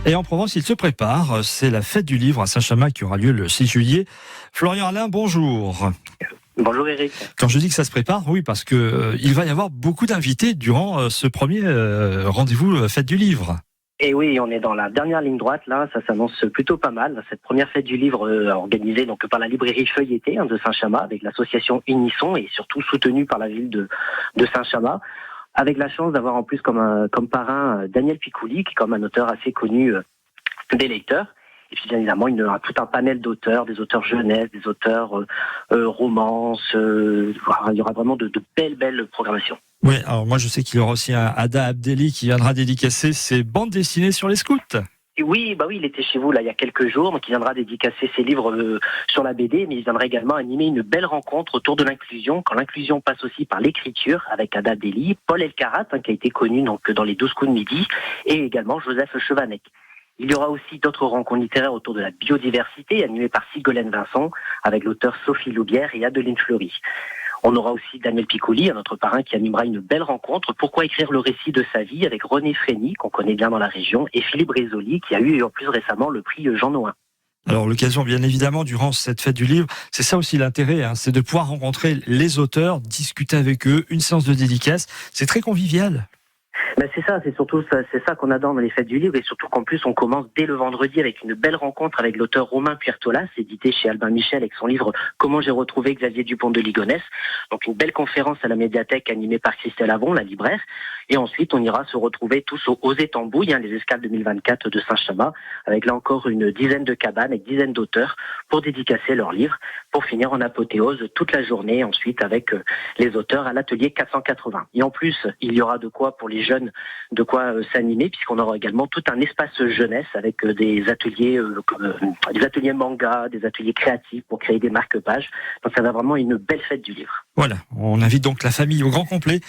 Et en Provence, il se prépare. C'est la fête du livre à Saint-Chamas qui aura lieu le 6 juillet. Florian Alain, bonjour. Bonjour Eric. Quand je dis que ça se prépare, oui, parce que il va y avoir beaucoup d'invités durant ce premier rendez-vous fête du livre. Et oui, on est dans la dernière ligne droite, là, ça s'annonce plutôt pas mal. Cette première fête du livre organisée donc par la librairie Feuilletée de Saint-Chamas, avec l'association Unisson et surtout soutenue par la ville de Saint-Chamas, avec la chance d'avoir en plus comme parrain Daniel Picouli, qui est comme un auteur assez connu des lecteurs. Et puis bien évidemment, il y aura tout un panel d'auteurs, des auteurs jeunesse, des auteurs romances. Il y aura vraiment de belles programmations. Oui, alors moi je sais qu'il y aura aussi un Ada Abdelli qui viendra dédicacer ses bandes dessinées sur les scouts. Et oui, il était chez vous là il y a quelques jours, donc il viendra dédicacer ses livres sur la BD, mais il viendra également animer une belle rencontre autour de l'inclusion, quand l'inclusion passe aussi par l'écriture, avec Ada Abdelli, Paul Elkarat, qui a été connu donc dans les 12 coups de midi, et également Joseph Chevanec. Il y aura aussi d'autres rencontres littéraires autour de la biodiversité, animées par Sigolène Vincent, avec l'auteur Sophie Loubière et Adeline Fleury. On aura aussi Daniel Picouli, un autre parrain, qui animera une belle rencontre. Pourquoi écrire le récit de sa vie, avec René Frény, qu'on connaît bien dans la région, et Philippe Rézoli, qui a eu en plus récemment le prix Jean Nouin. Alors l'occasion, bien évidemment, durant cette fête du livre, c'est ça aussi l'intérêt, c'est de pouvoir rencontrer les auteurs, discuter avec eux, une séance de dédicace. C'est très convivial. Ben c'est ça, c'est ça qu'on adore dans les fêtes du livre, et surtout qu'en plus on commence dès le vendredi avec une belle rencontre avec l'auteur Romain Puertolas, édité chez Albin Michel avec son livre Comment j'ai retrouvé Xavier Dupont de Ligonnès. Donc une belle conférence à la médiathèque animée par Christelle Avon, la libraire, et ensuite on ira se retrouver tous aux Étambouilles, les escales 2024 de Saint-Chamas, avec là encore une dizaine de cabanes et dizaines d'auteurs pour dédicacer leurs livres, pour finir en apothéose toute la journée ensuite avec les auteurs à l'atelier 480. Et en plus, il y aura de quoi pour les jeunes, de quoi s'animer, puisqu'on aura également tout un espace jeunesse avec des ateliers manga, des ateliers créatifs pour créer des marque-pages. Donc ça va vraiment une belle fête du livre. Voilà, on invite donc la famille au grand complet,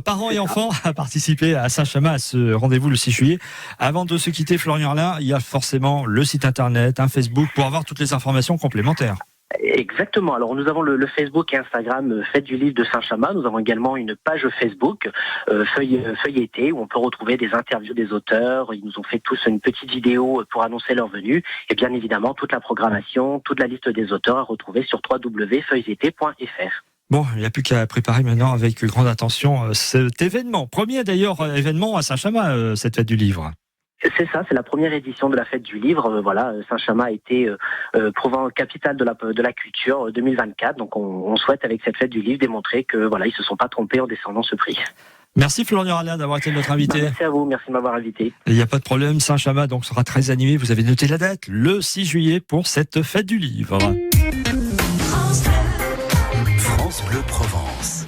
parents et enfants, à participer à Saint-Chamas à ce rendez-vous le 6 juillet. Avant de se quitter, Florian Alain, il y a forcément le site internet, un Facebook pour avoir toutes les informations complémentaires. Exactement. Alors nous avons le Facebook et Instagram Fête du livre de Saint-Chamas. Nous avons également une page Facebook Feuilletée, où on peut retrouver des interviews des auteurs. Ils nous ont fait tous une petite vidéo pour annoncer leur venue, et bien évidemment toute la programmation, toute la liste des auteurs à retrouver sur www.feuilleté.fr. Bon, il n'y a plus qu'à préparer maintenant avec grande attention cet événement. Premier d'ailleurs événement à Saint-Chamas, cette fête du livre. C'est ça, c'est la première édition de la fête du livre. Saint-Chamas a été capitale de la culture 2024. Donc on souhaite avec cette fête du livre démontrer que ils se sont pas trompés en décernant ce prix. Merci Florian Alain d'avoir été notre invité. Merci à vous, merci de m'avoir invité. Il n'y a pas de problème, Saint-Chamas donc sera très animé. Vous avez noté la date, le 6 juillet pour cette fête du livre. France Bleu Provence.